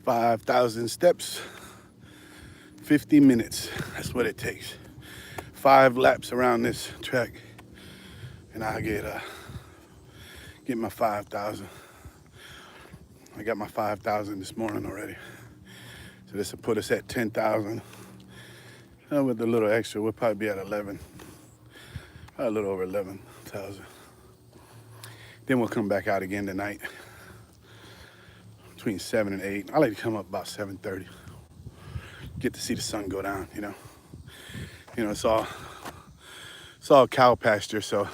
5,000 steps, 50 minutes. That's what it takes. 5 laps around this track, and I get my 5,000. I got my 5,000 this morning already. So this will put us at 10,000. With a little extra, we'll probably be at 11. A little over 11,000. Then we'll come back out again tonight between 7 and 8. I like to come up about 7:30. Get to see the sun go down, you know. It's all cow pasture, so,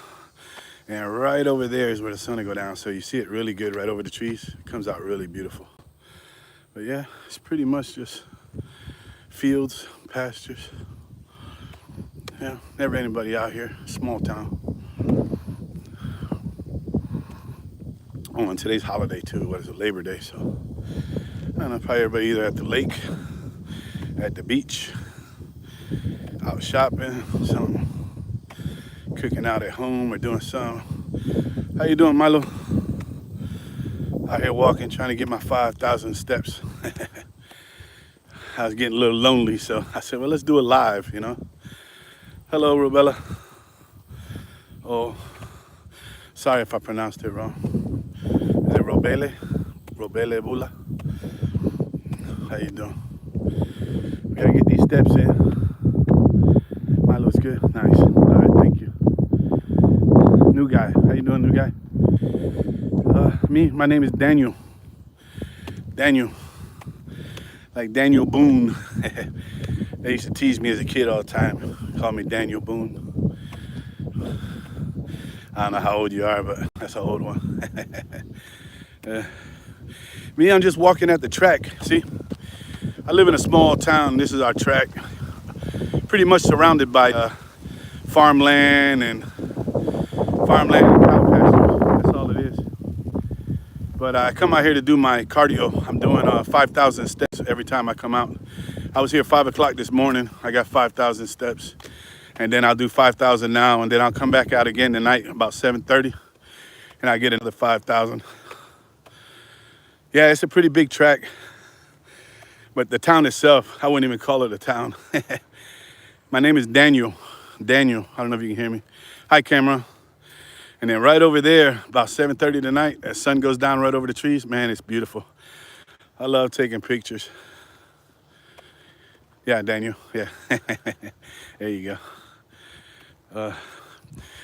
and right over there is where the sun will go down. So you see it really good right over the trees. It comes out really beautiful. But yeah, it's pretty much just fields, pastures. Yeah, never anybody out here. Small town. Oh, and today's holiday too. What is it? Labor Day. So I don't know, probably everybody either at the lake, at the beach, out shopping, some cooking out at home or doing something. How you doing, Milo? Out here walking, trying to get my 5,000 steps. I was getting a little lonely, so I said, well, let's do it live, you know. Hello, Robella. Oh, sorry if I pronounced it wrong. Is it Robele? Robele Bula? How you doing? We gotta get these steps in. Milo's good. Nice. All right, thank you. New guy. How you doing, new guy? My name is Daniel. Daniel. Like Daniel Boone. They used to tease me as a kid all the time. Call me Daniel Boone. I don't know how old you are, but that's an old one. Me, I'm just walking at the track. See, I live in a small town. This is our track. Pretty much surrounded by farmland and cow pastures. That's all it is. But I come out here to do my cardio. I'm doing 5,000 steps every time I come out. I was here 5 o'clock this morning. I got 5,000 steps. And then I'll do 5,000 now. And then I'll come back out again tonight about 7:30. And I get another 5,000. Yeah, it's a pretty big track. But the town itself, I wouldn't even call it a town. My name is Daniel. Daniel, I don't know if you can hear me. Hi, camera. And then right over there, about 7:30 tonight, as sun goes down right over the trees, man, it's beautiful. I love taking pictures. Yeah, Daniel, yeah. There you go.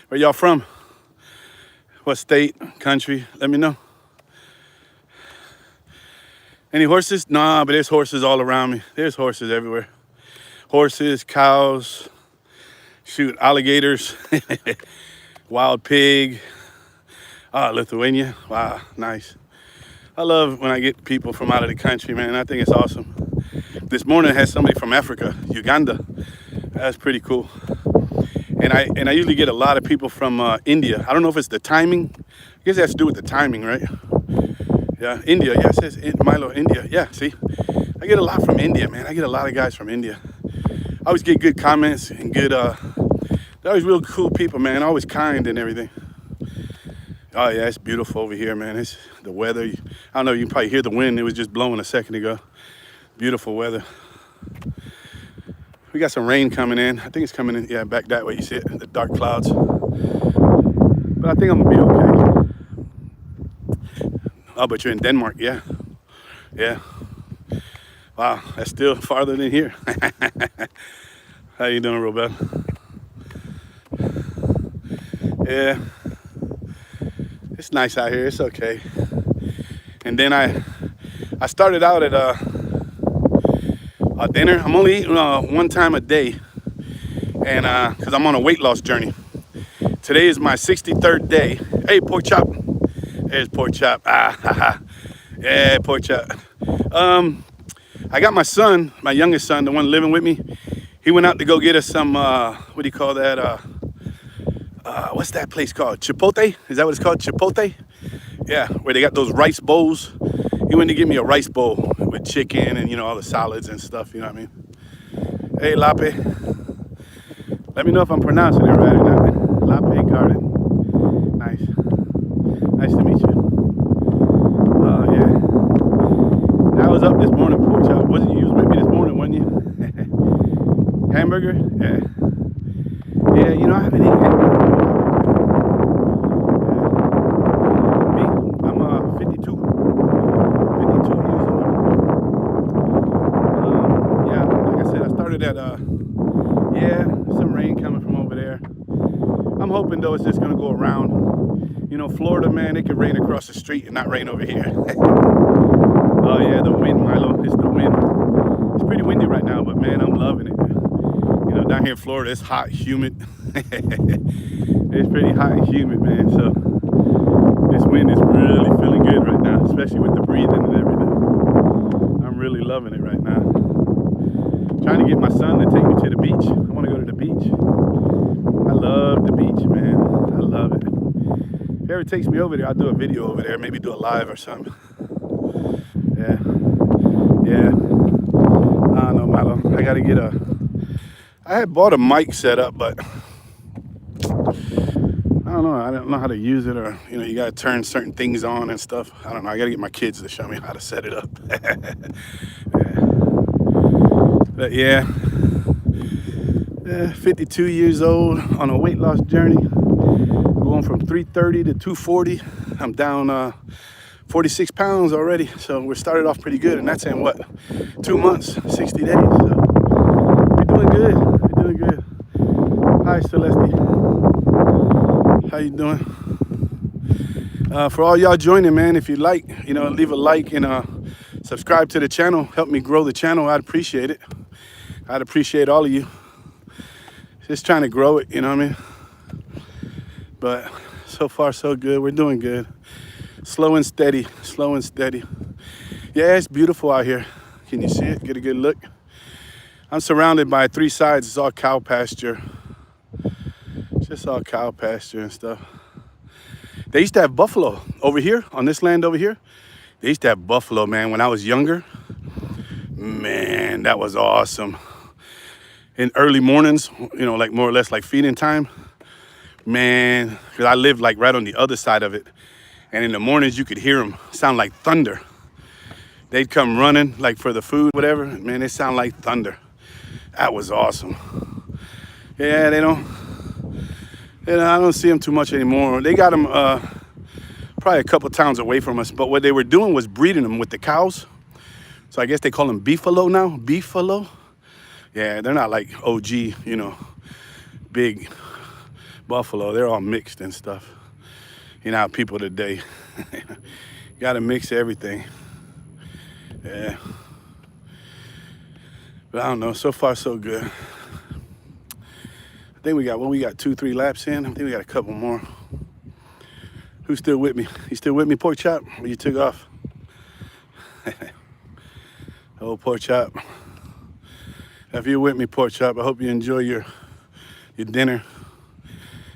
Where y'all from? What state, country? Let me know. Any horses? Nah, but there's horses all around me. There's horses everywhere. Horses, cows, shoot, alligators, wild pig. Ah, Lithuania. Wow, nice. I love when I get people from out of the country, man. I think it's awesome. This morning I had somebody from Africa, Uganda. That's pretty cool. And I usually get a lot of people from India. I don't know if it's the timing. I guess it has to do with the timing, right? Yeah, India. Yeah, it says Milo, India. Yeah, see? I get a lot from India, man. I get a lot of guys from India. I always get good comments and good, they're always real cool people, man. Always kind and everything. Oh, yeah, it's beautiful over here, man. It's the weather. I don't know, you can probably hear the wind. It was just blowing a second ago. Beautiful weather. We got some rain coming in. I think it's coming in, yeah, back that way. You see it, the dark clouds. But I think I'm gonna be okay. Oh, but you're in Denmark, yeah. Yeah. Wow, that's still farther than here. How you doing, Robert? Yeah. It's nice out here, it's okay. And then I started out at a dinner. I'm only eating one time a day, and because I'm on a weight loss journey. Today is my 63rd day. Hey, pork chop. There's pork chop. Ah, yeah, pork chop. I got my son, my youngest son, the one living with me. He went out to go get us some, what do you call that? What's that place called? Chipotle? Is that what it's called? Chipotle? Yeah, where they got those rice bowls. He went to get me a rice bowl with chicken and, you know, all the salads and stuff, you know what I mean? Hey, Lape. Let me know if I'm pronouncing it right or not. Lape Garden. Nice. Nice to meet you. Oh, yeah. That was up this morning, pork chop. Wasn't you with me this morning, wasn't you? Hamburger? Yeah. Yeah, you know, I haven't eaten hamburger. Me, I'm 52. 52 years old. Yeah, like I said, I started at, yeah, some rain coming from over there. I'm hoping, though, it's just going to go around. You know, Florida, man, it could rain across the street and not rain over here. Oh, yeah, the wind, Milo. It's the wind. It's pretty windy right now, but, man, I'm loving it. You know, down here in Florida, it's hot, humid. It's pretty hot and humid, man. So this wind is really feeling good right now, especially with the breathing and everything. I'm really loving it right now. Trying to get my son to take me to the beach. I want to go to the beach. I love the beach, man. I love it. If he ever takes me over there, I'll do a video over there, maybe do a live or something. Yeah. Yeah. I don't know, Milo. I got to get I had bought a mic set up, but I don't know. I don't know how to use it, or, you know, you got to turn certain things on and stuff. I don't know. I got to get my kids to show me how to set it up. Yeah. But yeah, 52 years old on a weight loss journey, going from 330 to 240. I'm down 46 pounds already. So we started off pretty good, and that's in what, 2 months, 60 days. So we're doing good. We're doing good. Hi, Celeste. How you doing? For all y'all joining, man, if you like, you know, leave a like and subscribe to the channel. Help me grow the channel. I'd appreciate it. I'd appreciate all of you. Just trying to grow it, you know what I mean? But so far, so good. We're doing good. Slow and steady, slow and steady. Yeah, it's beautiful out here. Can you see it? Get a good look. I'm surrounded by 3 sides. It's all cow pasture. Just all cow pasture and stuff. They used to have buffalo over here, on this land over here. They used to have buffalo, man, when I was younger. Man, that was awesome. In early mornings, you know, like more or less like feeding time. Man, because I lived like right on the other side of it. And in the mornings, you could hear them sound like thunder. They'd come running like for the food, whatever. Man, they sound like thunder. That was awesome. Yeah, they don't. I don't see them too much anymore. They got them probably a couple towns away from us. But what they were doing was breeding them with the cows. So I guess they call them beefalo now. Beefalo. Yeah, they're not like OG, you know, big buffalo. They're all mixed and stuff. You know how people today, you got to mix everything. Yeah. But I don't know. So far, so good. I think we got 2-3 laps in. I think we got a couple more. Who's still with me? You still with me, Pork Chop? Or you took off? Oh, Pork Chop. If you're with me, Pork Chop, I hope you enjoy your dinner.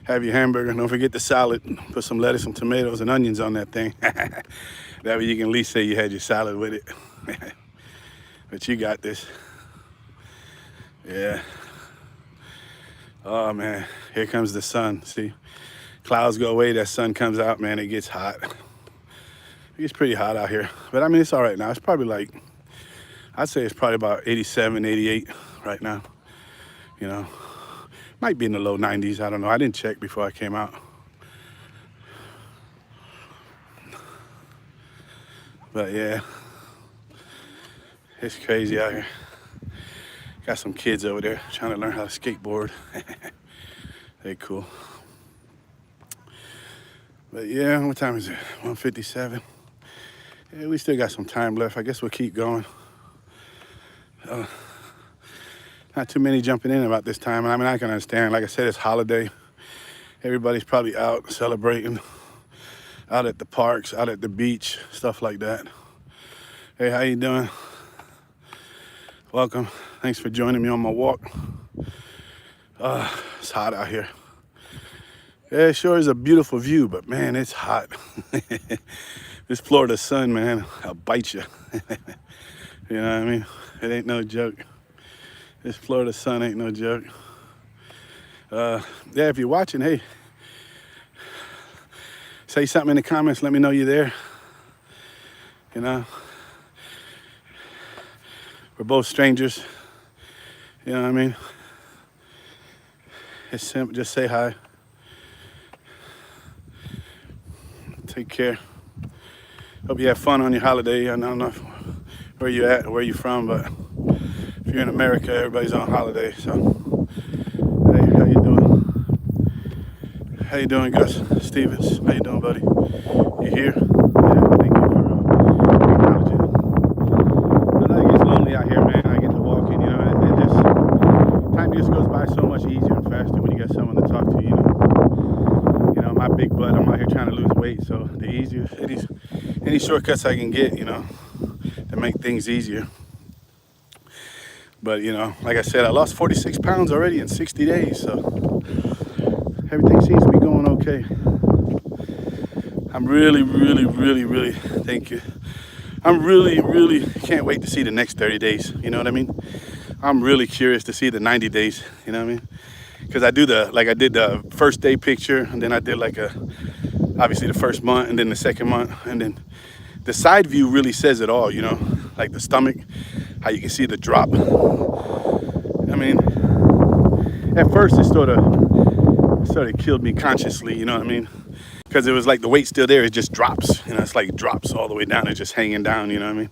Have your hamburger. Don't forget the salad. Put some lettuce, some tomatoes, and onions on that thing. That way you can at least say you had your salad with it. But you got this. Yeah. Oh, man. Here comes the sun. See? Clouds go away. That sun comes out, man. It gets hot. It gets pretty hot out here. But, I mean, it's all right now. It's probably like, I'd say it's probably about 87, 88 right now. You know. Might be in the low 90s. I don't know. I didn't check before I came out. But yeah, it's crazy out here. Got some kids over there trying to learn how to skateboard. They cool. But yeah, what time is it? 1:57. Yeah, we still got some time left. I guess we'll keep going. Not too many jumping in about this time. I mean, I can understand. Like I said, it's holiday. Everybody's probably out celebrating, out at the parks, out at the beach, stuff like that. Hey, how you doing? Welcome. Thanks for joining me on my walk. It's hot out here. Yeah, it sure is a beautiful view, but man, it's hot. This Florida sun, man, I'll bite you. You know what I mean? It ain't no joke. This Florida sun ain't no joke. Yeah, if you're watching, hey, say something in the comments. Let me know you're there. You know, We're both strangers. You know what I mean? It's simple. Just say hi. Take care. Hope you have fun on your holiday. I don't know where you at or where you from, but if you're in America, everybody's on holiday. So, hey, how you doing? How you doing, Gus Stevens? How you doing, buddy? You here? Yeah, thank you for acknowledging. I know it gets lonely out here, man. I get to walking, you know. It just time just goes by so much easier and faster when you got someone to talk to. You know, my big butt. I'm out here trying to lose weight, so the easier any shortcuts I can get, you know, to make things easier. But you know, like I said, I lost 46 pounds already in 60 days, so everything seems to be going okay. I'm really, thank you. I'm really can't wait to see the next 30 days. You know what I mean? I'm really curious to see the 90 days. You know what I mean? Because I did the first day picture, and then I did obviously the first month, and then the second month, and then the side view really says it all. You know, like the stomach, how you can see the drop. I mean, at first it sort of killed me consciously. You know what I mean? Because it was like the weight's still there, it just drops. You know, it's like drops all the way down, it's just hanging down, you know what I mean?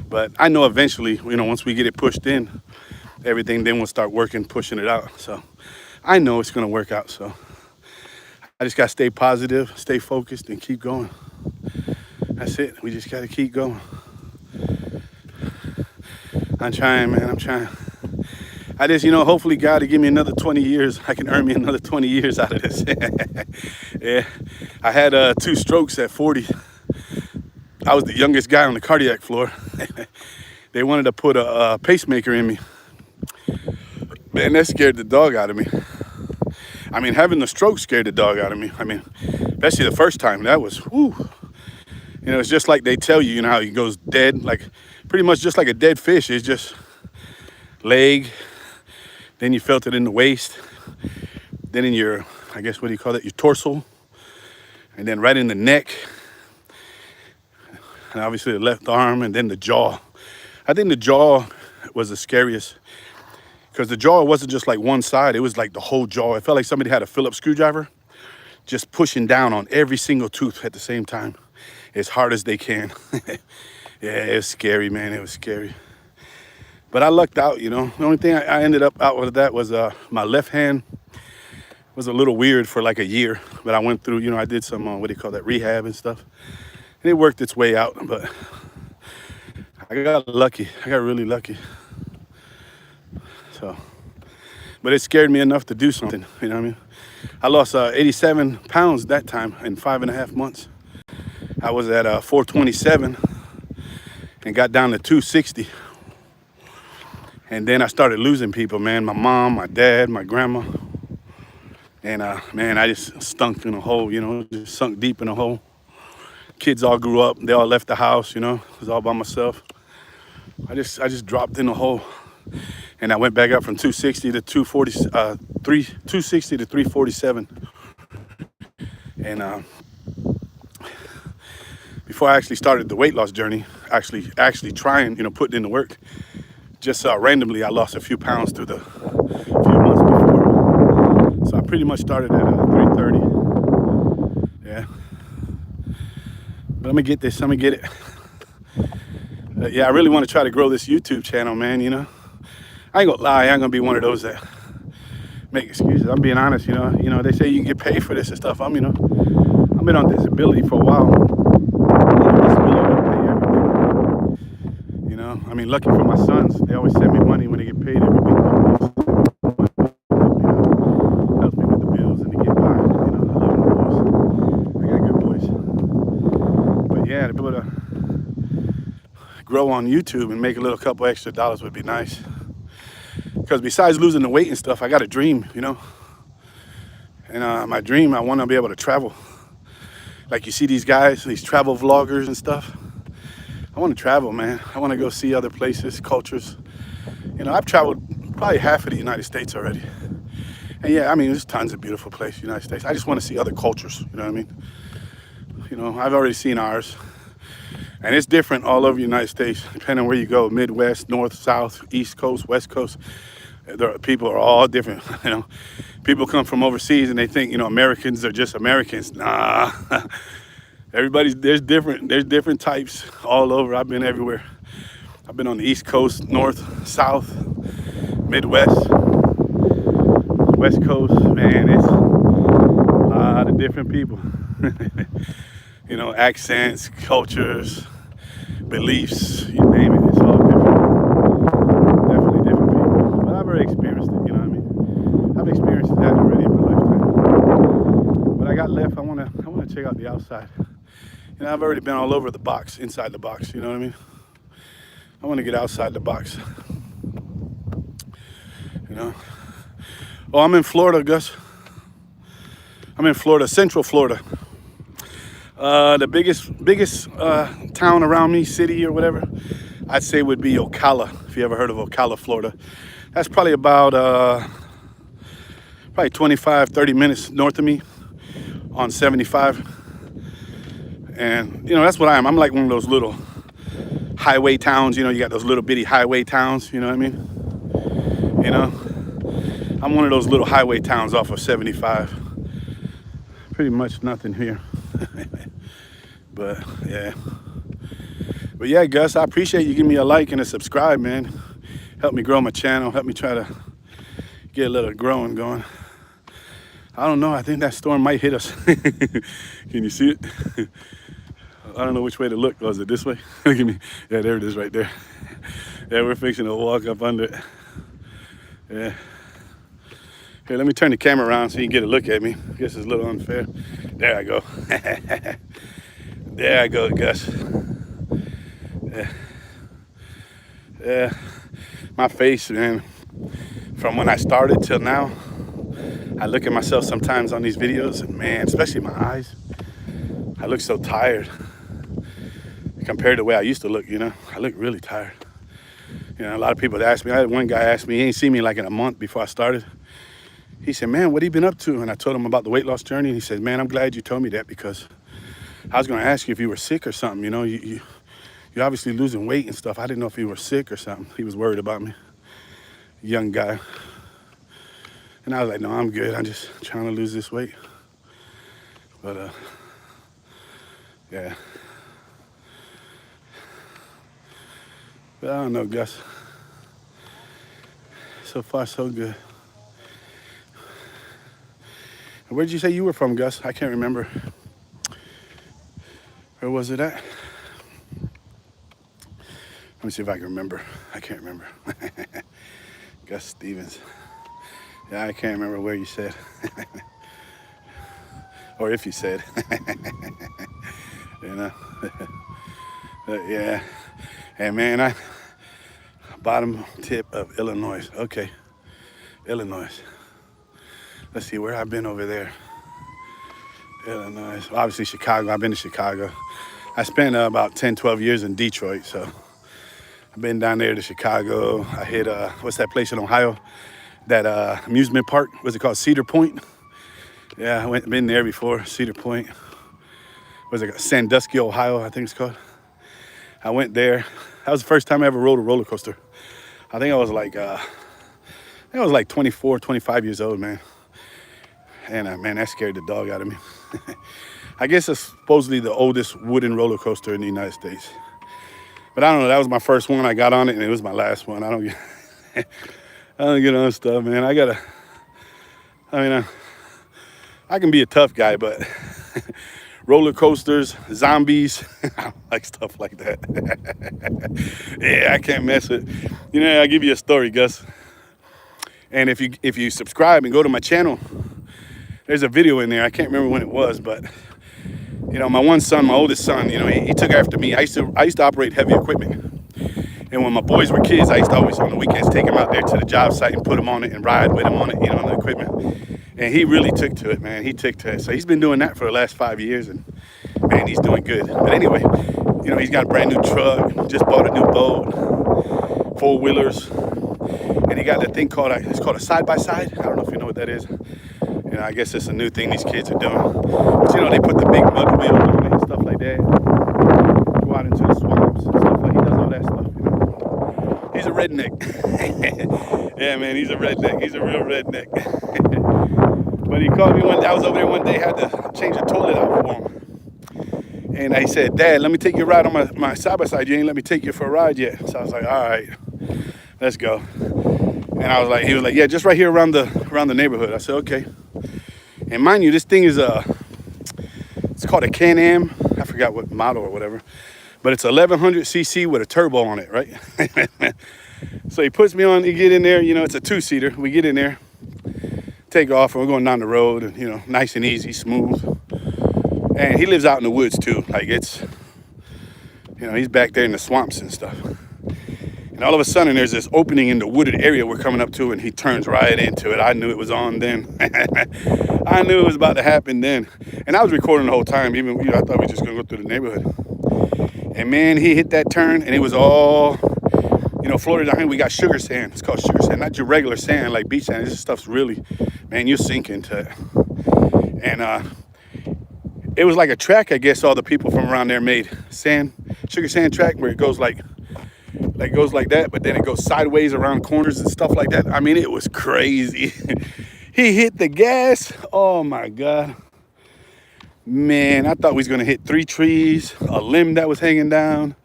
But I know eventually, you know, once we get it pushed in, everything then will start working, pushing it out. So I know it's gonna work out. So I just gotta stay positive, stay focused, and keep going. That's it, we just gotta keep going. I'm trying, man, I'm trying. I just, you know, hopefully God will give me another 20 years. I can earn me another 20 years out of this. Yeah, I had 2 strokes at 40. I was the youngest guy on the cardiac floor. They wanted to put a pacemaker in me. Man, that scared the dog out of me. I mean, having the stroke scared the dog out of me. I mean, especially the first time, that was, whew. You know, it's just like they tell you, you know, how he goes dead, like pretty much just like a dead fish. It's just leg. Then you felt it in the waist, then in your, I guess, what do you call that? Your torso, and then right in the neck, and obviously the left arm, and then the jaw. I think the jaw was the scariest because the jaw wasn't just like one side, it was like the whole jaw. It felt like somebody had a Phillips screwdriver just pushing down on every single tooth at the same time, as hard as they can. Yeah, it was scary, man, it was scary. But I lucked out, you know. The only thing I ended up out with that was my left hand was a little weird for like a year. But I went through, you know, I did some, what do you call that, rehab and stuff. And it worked its way out. But I got lucky. I got really lucky. So, but it scared me enough to do something, you know what I mean? I lost 87 pounds that time in 5.5 months. I was at 427 and got down to 260. And then I started losing people, man. My mom, my dad, my grandma. And, man, I just stunk in a hole, you know, just sunk deep in a hole. Kids all grew up. They all left the house, you know. I was all by myself. I just dropped in a hole. And I went back up from 260 to 260 to 347. And before I actually started the weight loss journey, actually trying, you know, putting in the work, just randomly, I lost a few pounds through the few months before. So I pretty much started at 330. Yeah. But I'm gonna get this, I'm gonna get it. Yeah, I really want to try to grow this YouTube channel, man, you know. I ain't gonna lie, I ain't gonna be one of those that make excuses. I'm being honest, you know, they say you can get paid for this and stuff. I've been on disability for a while. I mean, lucky for my sons, they always send me money when they get paid every week. Helps me with the bills and to get by. You know, I love them boys. I got good boys. But yeah, to be able to grow on YouTube and make a little couple extra dollars would be nice. Because besides losing the weight and stuff, I got a dream, you know. And my dream, I want to be able to travel. Like you see these guys, these travel vloggers and stuff. I want to travel, man. I want to go see other places, cultures. You know, I've traveled probably half of the United States already. And yeah, I mean, there's tons of beautiful places, United States. I just want to see other cultures, you know what I mean? You know, I've already seen ours. And it's different all over the United States, depending on where you go, Midwest, North, South, East Coast, West Coast. People are all different. You know, people come from overseas and they think, you know, Americans are just Americans. Nah, there's different types all over. I've been everywhere. I've been on the East Coast, North, South, Midwest, West Coast. Man, it's a lot of different people. You know, accents, cultures, beliefs, you name it, it's all different. Definitely different people. But I've already experienced it, you know what I mean? I've experienced that already in my lifetime. But I got left, I wanna check out the outside. You know, I've already been all over the box, inside the box, you know what I mean? I wanna get outside the box. You know? Oh, I'm in Florida, Gus. I'm in Florida, Central Florida. The biggest town around me, city or whatever, I'd say would be Ocala. If you ever heard of Ocala, Florida, that's probably about 25, 30 minutes north of me on 75. And you know, that's what I am. I'm like one of those little highway towns. You know, you got those little bitty highway towns. You know what I mean? You know, I'm one of those little highway towns off of 75. Pretty much nothing here. But yeah, Gus, I appreciate you giving me a like and a subscribe, man. Help me grow my channel. Help me try to get a little growing going. I don't know. I think that storm might hit us. Can you see it? I don't know which way to look. Was it this way? Look at me. Yeah, there it is right there. Yeah, we're fixing to walk up under it. Yeah. Here, let me turn the camera around so you can get a look at me. I guess it's a little unfair. There I go. There I go, Gus. Yeah. My face, man, from when I started till now, I look at myself sometimes on these videos and man, especially my eyes, I look so tired compared to the way I used to look, you know. I look really tired. You know, a lot of people ask me, I had one guy ask me, he ain't seen me like in a month before I started. He said, man, what have you been up to? And I told him about the weight loss journey. And he said, man, I'm glad you told me that because I was going to ask you if you were sick or something. You know, you're obviously losing weight and stuff. I didn't know if you were sick or something. He was worried about me. Young guy. And I was like, no, I'm good. I'm just trying to lose this weight. But, yeah. But I don't know, Gus. So far, so good. Where did you say you were from, Gus? I can't remember. Where was it at? Let me see if I can remember. I can't remember. Gus Stevens. Yeah, I can't remember where you said. Or if you said. You know? Yeah. Hey, man, bottom tip of Illinois. Okay. Illinois. Let's see where I've been over there. Illinois. Well, obviously Chicago. I've been to Chicago. I spent about 10, 12 years in Detroit, so I've been down there to Chicago. I hit, what's that place in Ohio? That amusement park. What's it called? Cedar Point? Yeah, been there before. Cedar Point. What's it called? Sandusky, Ohio, I think it's called. I went there. That was the first time I ever rode a roller coaster. I think I was like 24, 25 years old, man. And man, that scared the dog out of me. I guess it's supposedly the oldest wooden roller coaster in the United States. But I don't know, that was my first one. I got on it and it was my last one. I don't get on stuff, man. I can be a tough guy, but roller coasters, zombies, I don't like stuff like that. Yeah, I can't mess with it. You know, I'll give you a story, Gus. And if you subscribe and go to my channel, there's a video in there. I can't remember when it was, but you know, my oldest son, you know, he took after me. I used to operate heavy equipment. And when my boys were kids, I used to always on the weekends take them out there to the job site and put them on it and ride with them on it, you know, on the equipment. And he really took to it, man. He took to it. So he's been doing that for the last 5 years, and man, he's doing good. But anyway, you know, he's got a brand new truck, just bought a new boat, 4-wheelers, and he got that thing it's called a side-by-side. I don't know if you know what that is. You know, I guess it's a new thing these kids are doing. But you know, they put the big mud wheels on it and stuff like that. Go out into the he's a redneck. Yeah, man, he's a redneck. He's a real redneck. But he called me one day. I was over there one day, had to change the toilet out for him. And he said, Dad, let me take you a ride on my side-by-side. You ain't let me take you for a ride yet. So I was like, all right, let's go. And I was like, he was like, yeah, just right here around the neighborhood. I said, okay. And mind you, this thing is it's called a Can-Am. I forgot what model or whatever. But it's 1100cc with a turbo on it, right? So he puts me on, you get in there, you know, it's a two-seater. We get in there, take off, and we're going down the road, and, you know, nice and easy, smooth. And he lives out in the woods too. Like it's, you know, he's back there in the swamps and stuff. And all of a sudden there's this opening in the wooded area we're coming up to, and he turns right into it. I knew it was on then. I knew it was about to happen then. And I was recording the whole time, even, you know, I thought we were just gonna go through the neighborhood. And man, he hit that turn and it was all, you know, Florida down here, we got sugar sand. It's called sugar sand, not your regular sand like beach sand. This stuff's really, man, you sink into it. And it was like a track, I guess, all the people from around there made. Sugar sand track where it goes like that, but then it goes sideways around corners and stuff like that. I mean, it was crazy. He hit the gas. Oh my God. Man, I thought we was gonna hit 3 trees, a limb that was hanging down.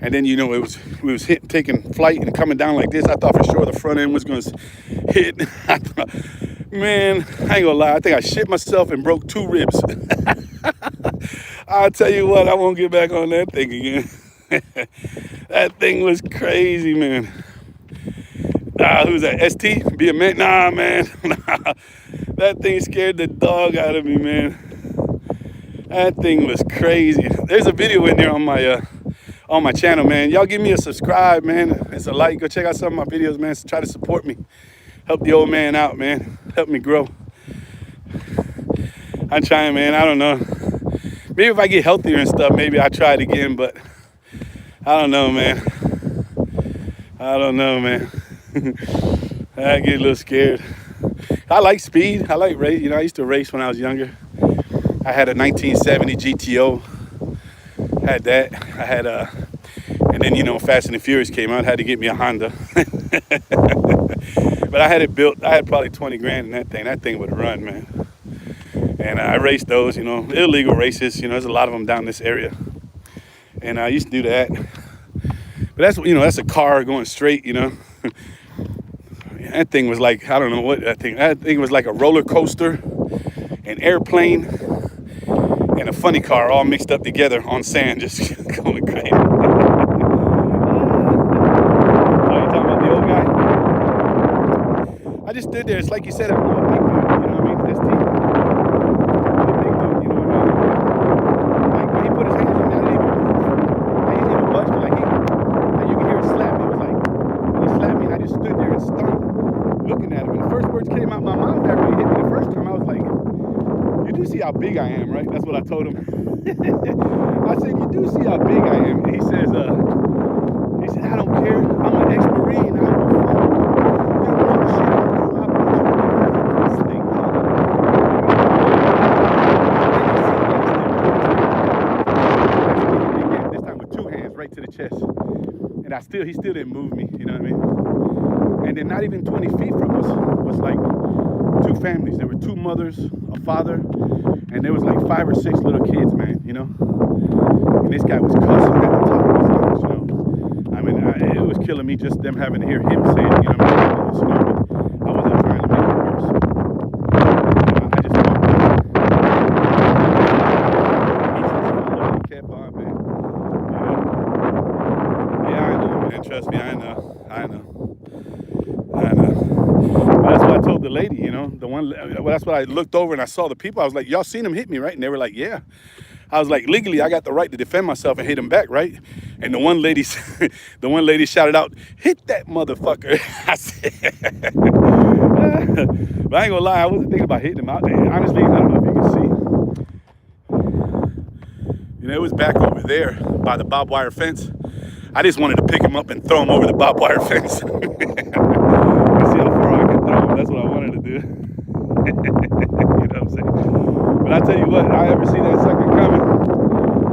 And then, you know, we was taking flight and coming down like this. I thought for sure the front end was gonna hit. Man, I ain't gonna lie. I think I shit myself and broke 2 ribs. I'll tell you what, I won't get back on that thing again. That thing was crazy, man. Who's that? ST? Be a man? Nah, man. That thing scared the dog out of me, man. That thing was crazy. There's a video in there on my channel, man. Y'all give me a subscribe, man. It's a like. Go check out some of my videos, man. So try to support me. Help the old man out, man. Help me grow. I'm trying, man. I don't know. Maybe if I get healthier and stuff, maybe I'll try it again, but I don't know, man. I don't know, man. I get a little scared. I like speed. I like race. You know, I used to race when I was younger. I had a 1970 GTO. Had that. I had and then, you know, Fast and the Furious came out. I had to get me a Honda. But I had it built. I had probably 20 grand in that thing. That thing would run, man. And I raced those, you know, illegal races. You know, there's a lot of them down this area. And I used to do that. But that's, you know, that's a car going straight, you know. That thing was like, I don't know what that thing was, like a roller coaster, an airplane, and a funny car all mixed up together on sand, just going crazy. Oh, you talking about the old guy? I just stood there. It's like you said, I'm a big dude, you know what I mean? This team. How big I am, right? That's what I told him. I said, you do see how big I am. And he said, I don't care. I'm an ex-Marine. I don't fuck. You don't know the shit I do. I'll put you in this thing. This time with 2 hands right to the chest. And he still didn't move me, you know what I mean? And then not even 20 feet from us was like 2 families. There were 2 mothers, a father, and there was like 5 or 6 little kids, man, you know? And this guy was cussing at the top of his lungs, you know? I mean, it was killing me just them having to hear him say it, you know what I mean? You know, I wasn't trying to make it worse. I just walked in. He kept on, man. You know? Yeah, I know, man. Trust me, I know. But that's what I told the lady, you know, that's what I looked over and I saw the people. I was like, y'all seen him hit me, right? And they were like, yeah. I was like, legally, I got the right to defend myself and hit him back, right? And the one lady shouted out, hit that motherfucker. I said, but I ain't gonna lie, I wasn't thinking about hitting him out there. Honestly, I don't know if you can see. You know, it was back over there by the barbed wire fence. I just wanted to pick him up and throw him over the barbed wire fence. See how far I could throw him. That's what I wanted to do. You know what I'm saying? But I tell you what, I ever see that sucker coming,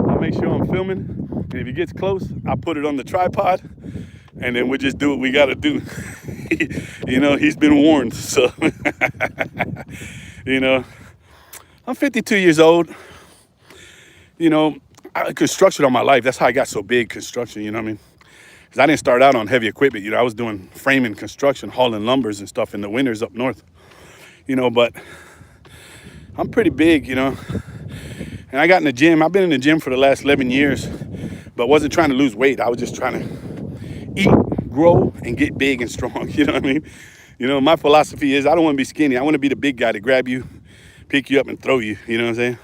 I'll make sure I'm filming. And if he gets close, I'll put it on the tripod and then we just do what we got to do. You know, he's been warned. So, you know, I'm 52 years old. You know, construction all my life. That's how I got so big, construction, you know what I mean? Because I didn't start out on heavy equipment. You know, I was doing framing construction, hauling lumbers and stuff in the winters up north. You know, but I'm pretty big, you know. And I got in the gym. I've been in the gym for the last 11 years, but wasn't trying to lose weight. I was just trying to eat, grow, and get big and strong. You know what I mean? You know, my philosophy is I don't want to be skinny. I want to be the big guy to grab you, pick you up, and throw you. You know what I'm saying?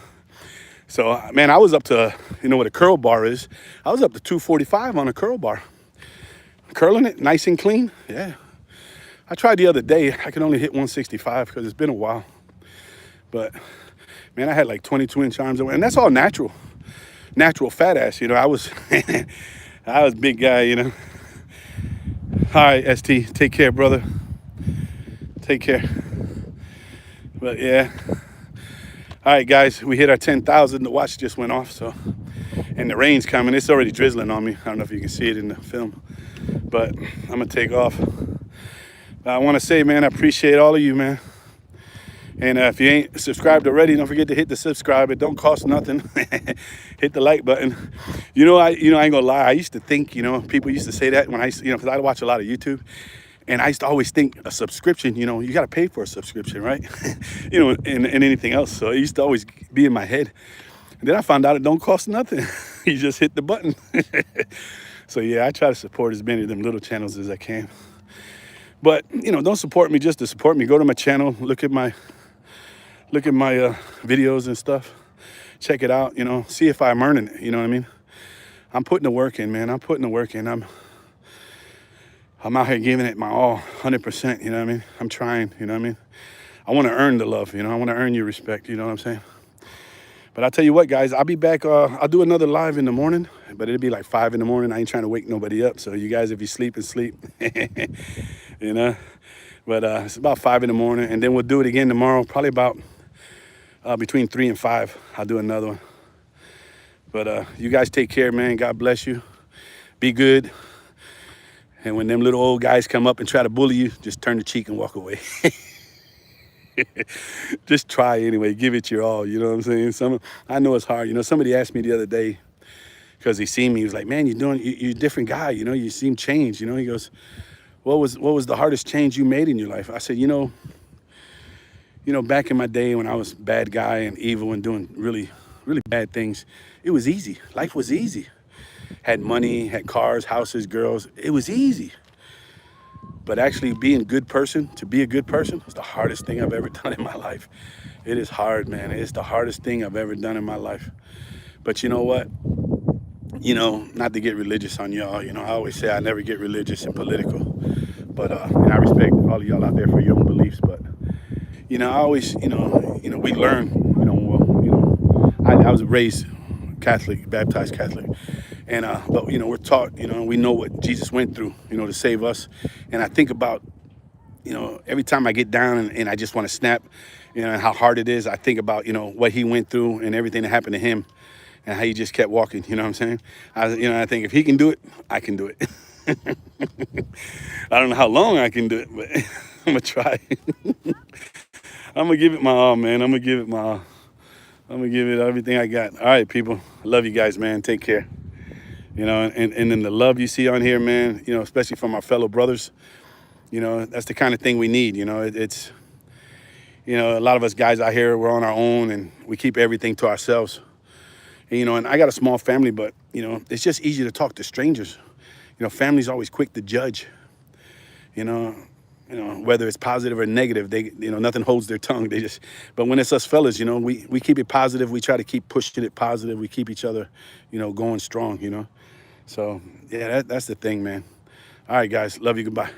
So, man, I was up to, you know what a curl bar is? I was up to 245 on a curl bar. Curling it nice and clean, yeah. I tried the other day. I could only hit 165 because it's been a while. But, man, I had like 22-inch arms. And that's all natural. Natural fat ass, you know. I was I was big guy, you know. All right, ST, take care, brother. Take care. But, yeah. All right, guys, we hit our 10,000. The watch just went off, so. And the rain's coming. It's already drizzling on me. I don't know if you can see it in the film. But I'm going to take off. I want to say, man, I appreciate all of you, man. And if you ain't subscribed already, don't forget to hit the subscribe. It don't cost nothing. Hit the like button. You know, I ain't gonna lie. I used to think, you know, people used to say that when I, you know, because I watch a lot of YouTube, and I used to always think a subscription, you know, you got to pay for a subscription, right? You know, and anything else. So it used to always be in my head. And then I found out it don't cost nothing. You just hit the button. So yeah, I try to support as many of them little channels as I can. But, you know, don't support me just to support me. Go to my channel, look at my videos and stuff. Check it out, you know, see if I'm earning it, you know what I mean? I'm putting the work in, man. I'm putting the work in. I'm out here giving it my all, 100%, you know what I mean? I'm trying, you know what I mean? I want to earn the love, you know? I want to earn your respect, you know what I'm saying? But I'll tell you what, guys, I'll be back. I'll do another live in the morning, but it'll be like 5 in the morning. I ain't trying to wake nobody up. So you guys, if you sleep, you know? But it's about 5 in the morning, and then we'll do it again tomorrow, probably about between 3 and 5. I'll do another one. But you guys take care, man. God bless you. Be good. And when them little old guys come up and try to bully you, just turn the cheek and walk away. Just try anyway. Give it your all. You know what I'm saying? I know it's hard. You know, somebody asked me the other day because he seen me. He was like, "Man, you're a different guy. You know, you seem changed." You know, he goes, "What was the hardest change you made in your life?" I said, you know, back in my day when I was a bad guy and evil and doing really, really bad things, it was easy. Life was easy. Had money, had cars, houses, girls. It was easy. But actually being a good person, to be a good person, is the hardest thing I've ever done in my life. It is hard, man. It's the hardest thing I've ever done in my life. But you know what? You know, not to get religious on y'all, you know, I always say I never get religious and political. But, and I respect all of y'all out there for your own beliefs. But, you know, I always, you know, we learn, you know, well, you know, I was raised Catholic, baptized Catholic. And, but, you know, we're taught, you know, we know what Jesus went through, you know, to save us. And I think about, you know, every time I get down and I just want to snap, you know, and how hard it is, I think about, you know, what he went through and everything that happened to him and how he just kept walking, you know what I'm saying? I think if he can do it, I can do it. I don't know how long I can do it, but I'm going to try. I'm going to give it my all, man. I'm going to give it my all. I'm going to give it everything I got. All right, people. I love you guys, man. Take care. You know, and then the love you see on here, man, you know, especially from our fellow brothers, you know, that's the kind of thing we need. You know, it's, you know, a lot of us guys out here, we're on our own and we keep everything to ourselves. And, you know, and I got a small family, but, you know, it's just easy to talk to strangers. You know, family's always quick to judge, you know, whether it's positive or negative, they, you know, nothing holds their tongue. They just, but when it's us fellas, you know, we keep it positive. We try to keep pushing it positive. We keep each other, you know, going strong, you know. So, yeah, that's the thing, man. All right, guys. Love you. Goodbye.